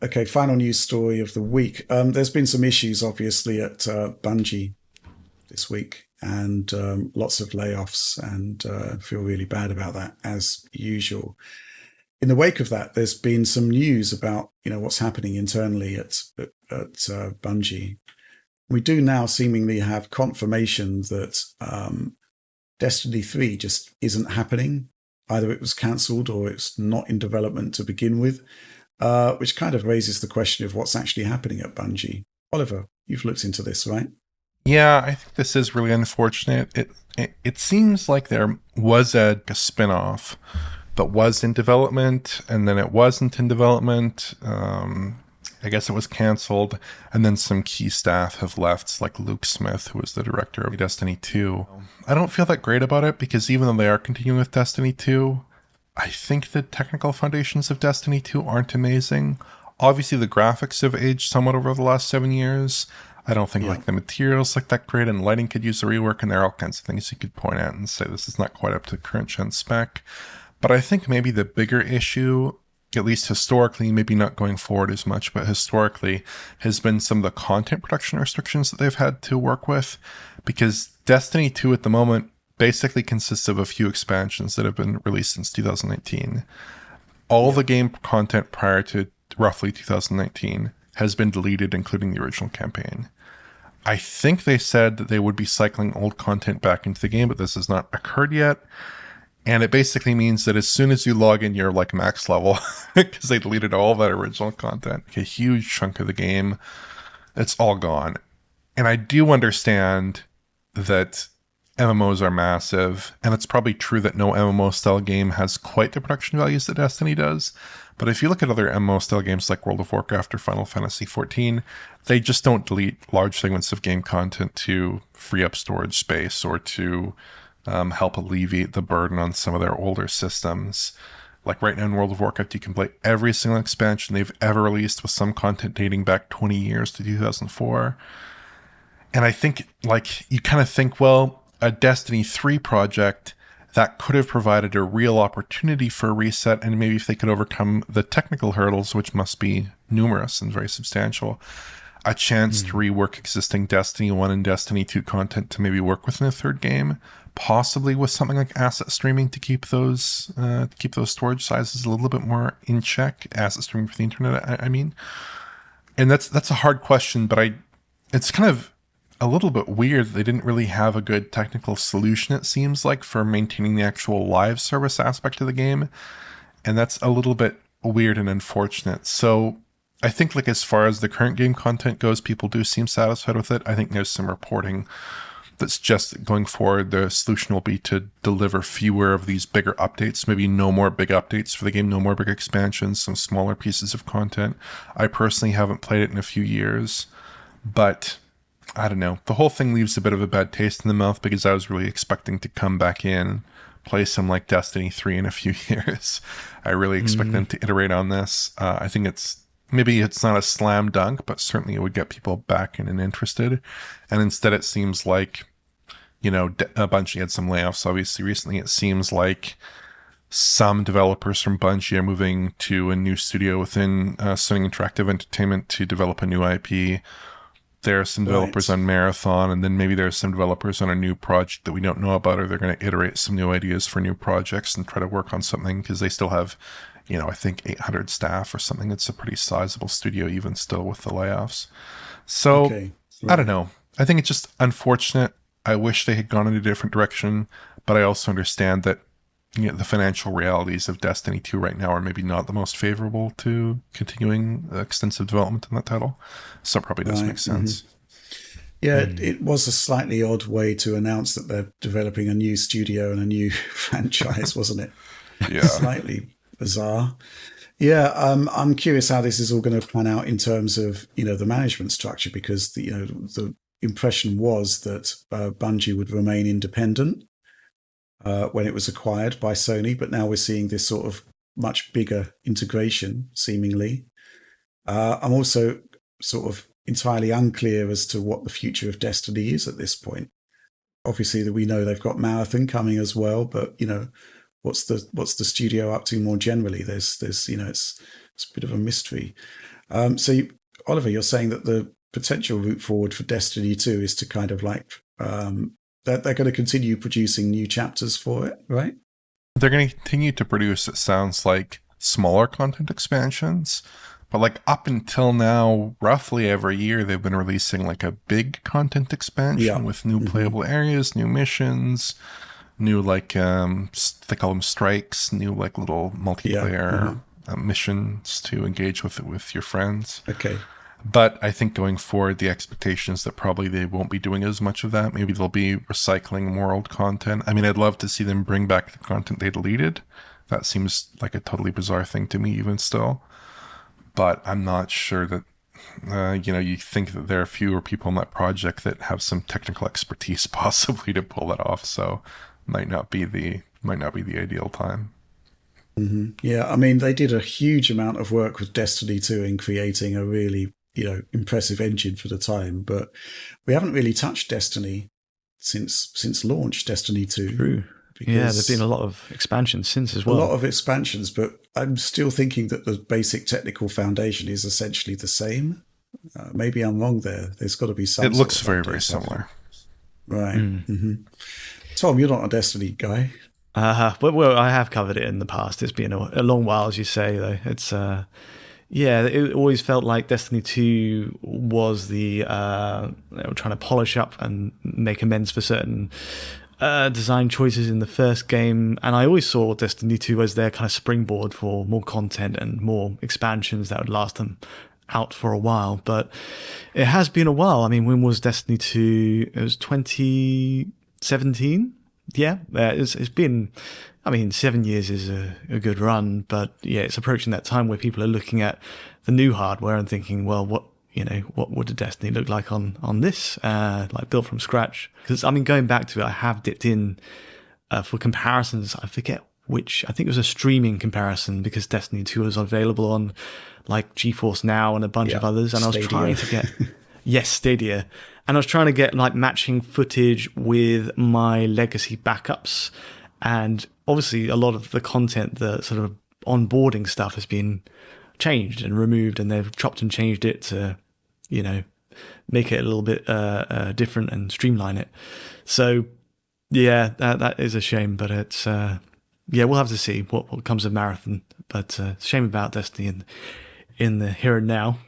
Okay, final news story of the week. There's been some issues, obviously, at Bungie this week, and lots of layoffs, and feel really bad about that, as usual. In the wake of that, there's been some news about what's happening internally at Bungie. We do now seemingly have confirmation that Destiny 3 just isn't happening. Either it was cancelled or it's not in development to begin with, which kind of raises the question of what's actually happening at Bungie. Oliver, you've looked into this, right? Yeah, I think this is really unfortunate. It seems like there was a spin-off that was in development, and then it wasn't in development. I guess it was canceled, and then some key staff have left, like Luke Smith, who was the director of Destiny 2. I don't feel that great about it because even though they are continuing with Destiny 2, I think the technical foundations of Destiny 2 aren't amazing. Obviously, the graphics have aged somewhat over the last 7 years. I don't think Yeah. like the materials like that great, and lighting could use a rework, and there are all kinds of things you could point at and say this is not quite up to current gen spec. But I think maybe the bigger issue, at least historically, maybe not going forward as much, but historically, has been some of the content production restrictions that they've had to work with. Because Destiny 2 at the moment basically consists of a few expansions that have been released since 2019. All Yeah. the game content prior to roughly 2019 has been deleted, including the original campaign. I think they said that they would be cycling old content back into the game, but this has not occurred yet. And it basically means that as soon as you log in, you're like max level because they deleted all that original content. A huge chunk of the game, it's all gone. And I do understand that MMOs are massive, and it's probably true that no MMO style game has quite the production values that Destiny does. But if you look at other MMO style games like World of Warcraft or Final Fantasy XIV, they just don't delete large segments of game content to free up storage space or to help alleviate the burden on some of their older systems. Like right now in World of Warcraft, you can play every single expansion they've ever released with some content dating back 20 years to 2004. And I think, like, you kind of think, well, a Destiny 3 project that could have provided a real opportunity for a reset, and maybe if they could overcome the technical hurdles, which must be numerous and very substantial, a chance to rework existing Destiny 1 and Destiny 2 content to maybe work within a third game, possibly with something like asset streaming to keep those storage sizes a little bit more in check. Asset streaming for the internet, I mean. And that's a hard question, but it's kind of a little bit weird that they didn't really have a good technical solution, it seems like, for maintaining the actual live service aspect of the game. And that's a little bit weird and unfortunate. So I think, like, as far as the current game content goes, people do seem satisfied with it. I think there's some reporting that's just going forward. The solution will be to deliver fewer of these bigger updates, maybe no more big updates for the game, no more big expansions, some smaller pieces of content. I personally haven't played it in a few years, but I don't know. The whole thing leaves a bit of a bad taste in the mouth because I was really expecting to come back in, play some like Destiny 3 in a few years. I really expect them to iterate on this. I think maybe it's not a slam dunk, but certainly it would get people back in and interested. And instead it seems like, Bungie had some layoffs obviously recently. It seems like some developers from Bungie are moving to a new studio within Sony Interactive Entertainment to develop a new IP. There are some developers Right. on Marathon, and then maybe there's some developers on a new project that we don't know about, or they're going to iterate some new ideas for new projects and try to work on something because they still have, I think 800 staff or something. It's a pretty sizable studio even still with the layoffs. So Okay. I don't Right. know. I think it's just unfortunate. I wish they had gone in a different direction, but I also understand that the financial realities of Destiny 2 right now are maybe not the most favorable to continuing extensive development in that title. So it probably does make Right. sense. Yeah, it was a slightly odd way to announce that they're developing a new studio and a new franchise, wasn't it? Yeah. Slightly bizarre. Yeah, I'm curious how this is all going to pan out in terms of the management structure, because the impression was that Bungie would remain independent when it was acquired by Sony, but now we're seeing this sort of much bigger integration, seemingly. I'm also sort of entirely unclear as to what the future of Destiny is at this point. Obviously, we know they've got Marathon coming as well, but what's the studio up to more generally? There's it's a bit of a mystery. Oliver, you're saying that the potential route forward for Destiny 2 is to kind of like that they're going to continue producing new chapters for it, right? They're going to continue to produce, it sounds like, smaller content expansions. But like up until now, roughly every year, they've been releasing like a big content expansion Yeah. with new playable areas, new missions, new like they call them strikes, new like little Yeah. multiplayer missions to engage with your friends. Okay. But I think going forward, the expectation is that probably they won't be doing as much of that. Maybe they'll be recycling more old content. I mean, I'd love to see them bring back the content they deleted. That seems like a totally bizarre thing to me, even still. But I'm not sure that, you think that there are fewer people in that project that have some technical expertise possibly to pull that off. So might not be the ideal time. Yeah, I mean, they did a huge amount of work with Destiny 2 in creating a really, impressive engine for the time, but we haven't really touched Destiny since launch, Destiny 2. True. Yeah, there've been a lot of expansions since as well. A lot of expansions, but I'm still thinking that the basic technical foundation is essentially the same. Maybe I'm wrong there. There's got to be some. It looks very, very similar. Right. Tom, you're not a Destiny guy. Well, I have covered it in the past. It's been a long while, as you say, though. It's it always felt like Destiny 2 was they were trying to polish up and make amends for certain design choices in the first game, and I always saw Destiny 2 as their kind of springboard for more content and more expansions that would last them out for a while. But it has been a while. I mean, when was Destiny 2? It was 2017. Yeah, it's been, I mean, 7 years is a good run, but yeah, it's approaching that time where people are looking at the new hardware and thinking, well, what would a Destiny look like on this, like built from scratch? Because, I mean, going back to it, I have dipped in for comparisons. I forget which, I think it was a streaming comparison because Destiny 2 was available on like GeForce Now and a bunch of others. And Stadia. I was trying to get, yes, Stadia. And I was trying to get like matching footage with my legacy backups. And obviously a lot of the content, the sort of onboarding stuff has been changed and removed, and they've chopped and changed it to, make it a little bit different and streamline it. So yeah, that is a shame, but it's, we'll have to see what comes of Marathon. But shame about Destiny in the here and now.